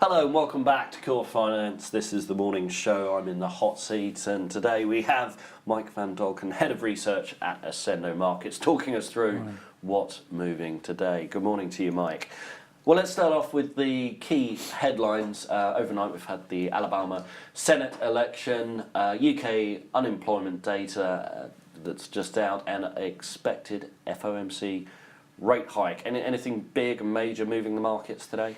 Hello and welcome back to Core Finance. This is the morning show. I'm in the hot seat, and today we have Mike van Dulken, Head of Research at Accendo Markets, talking us through what's moving today. Good morning to you, Mike. Well, let's start off with the key headlines. Overnight we've had the Alabama Senate election, UK unemployment data that's just out, and expected FOMC rate hike. Anything big and major moving the markets today?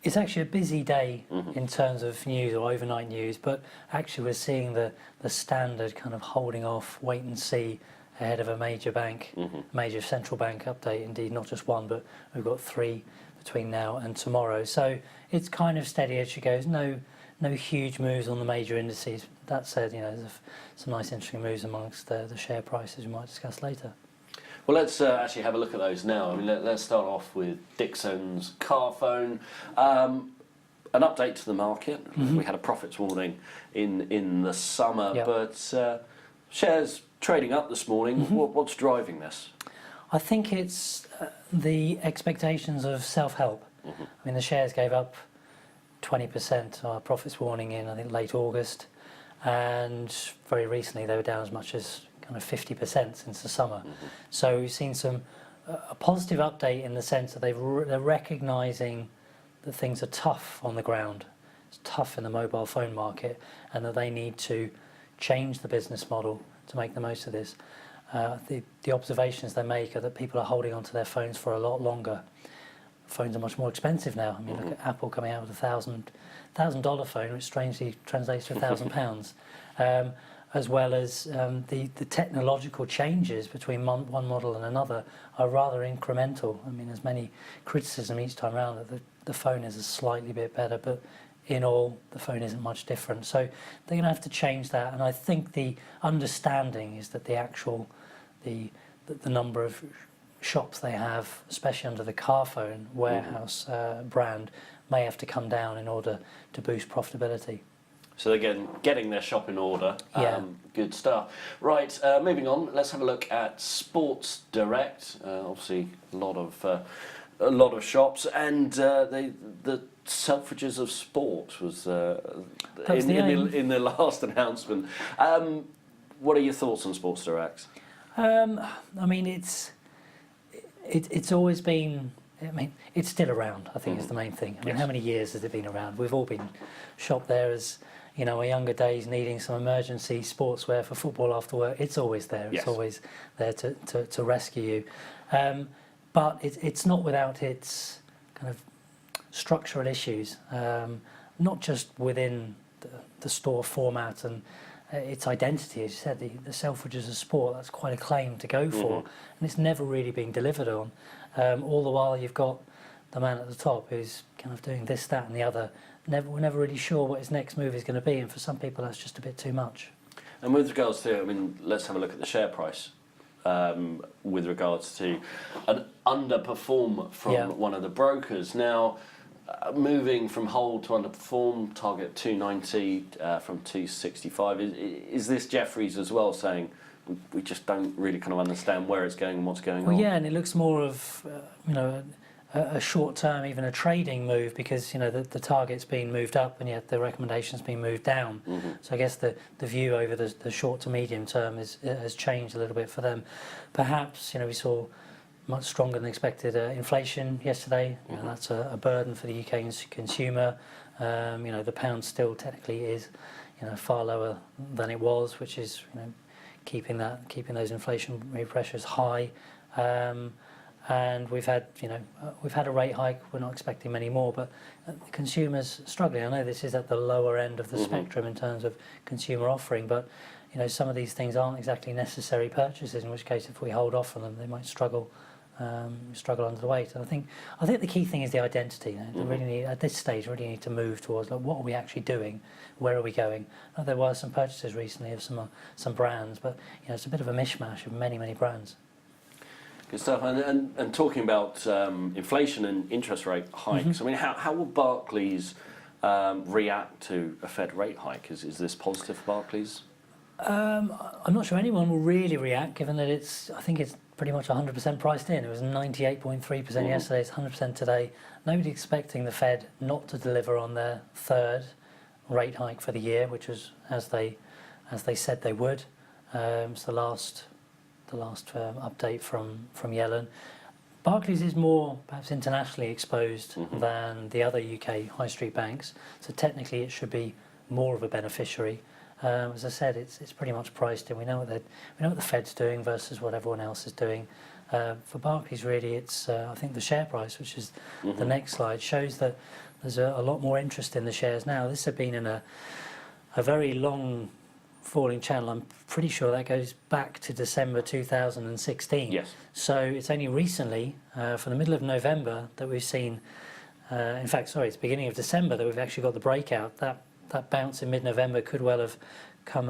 It's actually a busy day in terms of news or overnight news, but actually we're seeing the standard kind of holding off, wait and see ahead of a major bank, major central bank update. Indeed, not just one, but we've got three between now and tomorrow. So it's kind of steady as she goes. No huge moves on the major indices. That said, there's some nice interesting moves amongst the share prices we might discuss later. Well, let's actually have a look at those now. I mean, let's start off with Dixons Carphone. An update to the market. We had a profits warning in the summer, but shares trading up this morning. What's driving this? I think it's the expectations of self-help. I mean, the shares gave up 20%, our profits warning in, I think, late August, and very recently they were down as much as kind of 50% since the summer. So we've seen a positive update in the sense that they're recognising that things are tough on the ground. It's tough in the mobile phone market, and that they need to change the business model to make the most of this. The observations they make are that people are holding onto their phones for a lot longer. Phones are much more expensive now. I mean, look at Apple coming out with $1,000 phone, which strangely translates to £1,000. As well as the technological changes between one model and another are rather incremental. I mean, there's many criticism each time around that the phone is a slightly bit better, but in all, the phone isn't much different. So they're going to have to change that. And I think the understanding is that the number of shops they have, especially under the Carphone warehouse brand, may have to come down in order to boost profitability. So again, getting their shop in order. Good stuff. Right, moving on. Let's have a look at Sports Direct. Obviously, a lot of shops, and the Selfridges of Sport was in the last announcement. What are your thoughts on Sports Direct? I mean, it's always been. I mean, it's still around, I think, is the main thing. I mean, how many years has it been around? We've all been shopped there as, our younger days, needing some emergency sportswear for football after work. It's always there. It's always there to rescue you. But it's not without its kind of structural issues, not just within the store format and its identity. As you said, the Selfridges of Sport, that's quite a claim to go for, and it's never really been delivered on. All the while you've got the man at the top who's kind of doing this, that and the other. We're never really sure what his next move is going to be, and for some people that's just a bit too much. And with regards to, I mean, let's have a look at the share price with regards to an underperform from one of the brokers. Now, moving from hold to underperform, target 290 from 265. Is this Jefferies as well saying we just don't really kind of understand where it's going and what's going on? Well, yeah, and it looks more of a short-term, even a trading move, because the target's been moved up and yet the recommendation's been moved down. So I guess the view over the short to medium term has changed a little bit for them. Perhaps we saw much stronger than expected inflation yesterday. That's a burden for the UK consumer. The pound still technically is far lower than it was, which is keeping those inflationary pressures high. And we've had a rate hike. We're not expecting many more, but the consumers struggling. I know this is at the lower end of the spectrum in terms of consumer offering, but some of these things aren't exactly necessary purchases. In which case, if we hold off on them, they might struggle under the weight. And I think the key thing is the identity. They really need, at this stage, really need to move towards what are we actually doing, where are we going. There were some purchases recently of some brands, but it's a bit of a mishmash of many brands. Good stuff. And talking about inflation and interest rate hikes, I mean, how will Barclays react to a Fed rate hike? Is this positive for Barclays? I'm not sure anyone will really react, given that I think it's pretty much 100% priced in. It was 98.3% yesterday, it's 100% today. Nobody expecting the Fed not to deliver on their third rate hike for the year, which was as they said they would. It's the last update from Yellen. Barclays is more perhaps internationally exposed than the other UK high street banks, so technically it should be more of a beneficiary. As I said, it's pretty much priced in. We know what the Fed's doing versus what everyone else is doing. For Barclays, really, it's I think the share price, which is the next slide, shows that there's a lot more interest in the shares now. This has been in a very long falling channel. I'm pretty sure that goes back to December 2016. Yes. So it's only recently, from the middle of November, that we've seen. In fact, sorry, it's the beginning of December that we've actually got the breakout. That bounce in mid-November could well have come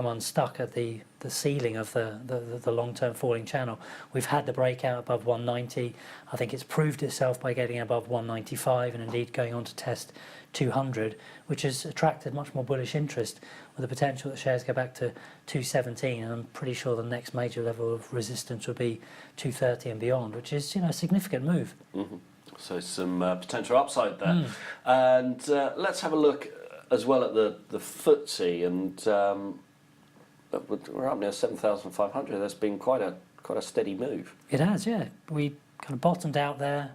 unstuck at the ceiling of the long-term falling channel. We've had the breakout above 190. I think it's proved itself by getting above 195 and indeed going on to test 200, which has attracted much more bullish interest, with the potential that shares go back to 217. And I'm pretty sure the next major level of resistance would be 230 and beyond, which is a significant move. So some potential upside there. And let's have a look as well at the FTSE, and we're up near 7,500. That's been quite a steady move. It has, yeah. We kind of bottomed out there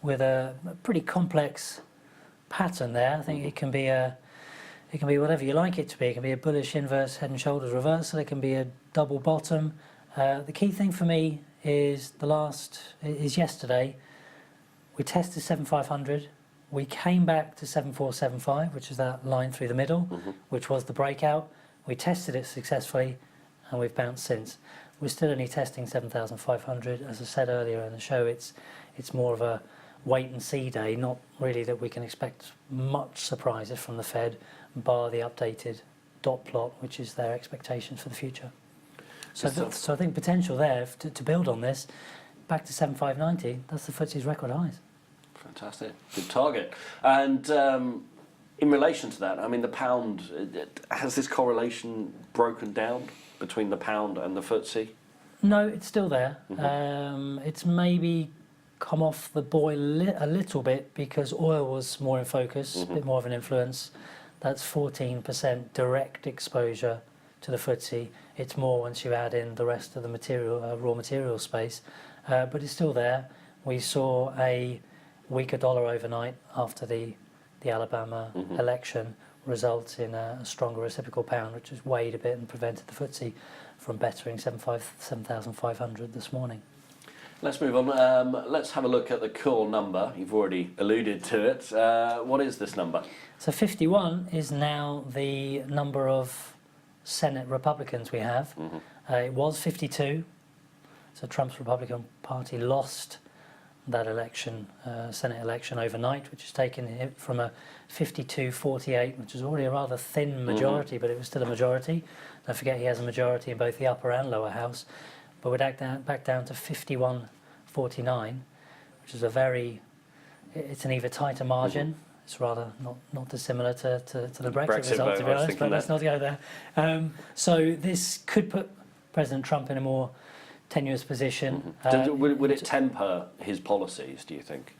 with a pretty complex pattern there. I think it can be whatever you like it to be. It can be a bullish inverse head and shoulders reversal. It can be a double bottom. The key thing for me is yesterday. We tested 7,500. We came back to 7,475, which is that line through the middle, which was the breakout. We tested it successfully, and we've bounced since. We're still only testing 7,500. As I said earlier in the show, it's more of a wait and see day, not really that we can expect much surprises from the Fed, bar the updated dot plot, which is their expectations for the future. So I think potential there to build on this, back to 7,590, that's the FTSE's record highs. Fantastic, good target. And in relation to that, I mean, the pound, has this correlation broken down between the pound and the FTSE? No, it's still there. It's maybe come off the boil a little bit because oil was more in focus, a bit more of an influence. That's 14% direct exposure to the FTSE. It's more once you add in the rest of the raw material space, but it's still there. We saw a weaker dollar overnight after the Alabama election results in a stronger reciprocal pound, which has weighed a bit and prevented the FTSE from bettering 7,500 this morning. Let's move on. Let's have a look at the core number. You've already alluded to it. What is this number? So 51 is now the number of Senate Republicans we have. It was 52. So Trump's Republican Party lost that election, Senate election overnight, which has taken it from a 52-48, which is already a rather thin majority, but it was still a majority. Don't forget he has a majority in both the upper and lower house. But we're back down to 51-49, which is it's an even tighter margin. It's rather not dissimilar to the Brexit result, to be honest, but let's not go there. So this could put President Trump in a more tenuous position. Would it temper his policies, do you think?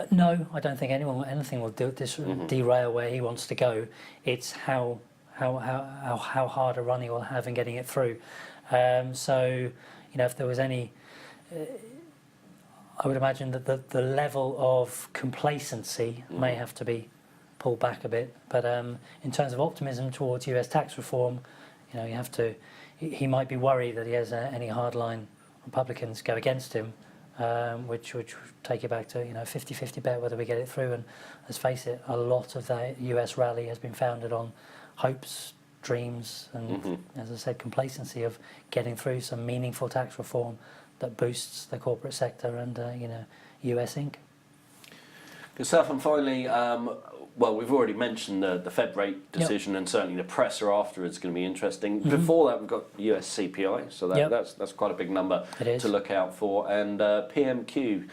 No, I don't think anything will derail where he wants to go. It's how hard a run he will have in getting it through. So, if there was any, I would imagine that the level of complacency may have to be pulled back a bit. But in terms of optimism towards US tax reform, he might be worried that he has any hardline Republicans go against him, which would take it back to 50-50 bet whether we get it through. And let's face it, a lot of the US rally has been founded on hopes, dreams, and as I said, complacency of getting through some meaningful tax reform that boosts the corporate sector and US Inc. Good stuff. And finally, well, we've already mentioned the Fed rate decision, and certainly the presser after is going to be interesting. Before that, we've got US CPI, so that's quite a big number to look out for. And PMQ,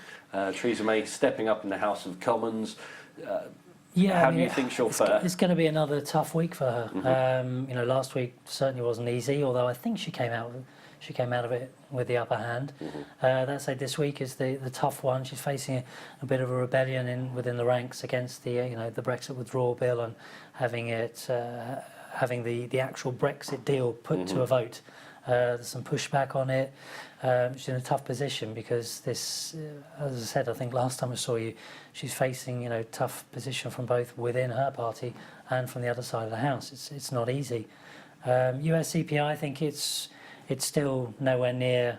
Theresa May stepping up in the House of Commons. How do you think she'll fare? It's going to be another tough week for her. Last week certainly wasn't easy, although I think she came out she came out of it with the upper hand. That said, this week is the tough one. She's facing a bit of a rebellion within the ranks against the the Brexit withdrawal bill and having the actual Brexit deal put to a vote. There's some pushback on it. She's in a tough position because this, as I said, I think last time I saw you, she's facing tough position from both within her party and from the other side of the house. It's not easy. US CPI, I think it's still nowhere near.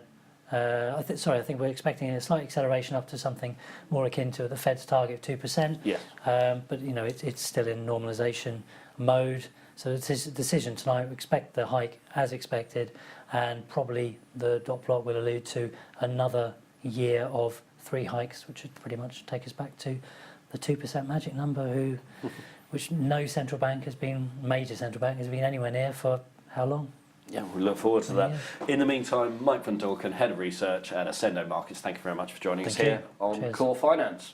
I think we're expecting a slight acceleration up to something more akin to the Fed's target of 2%. Yes. But it's still in normalisation mode. So the decision tonight, we expect the hike as expected, and probably the dot plot will allude to another year of 3 hikes, which would pretty much take us back to the 2% magic number, which no major central bank has been anywhere near for how long? Yeah, we look forward to that. In the meantime, Mike van Dulken, Head of Research at Accendo Markets, thank you very much for joining us here on Core Finance.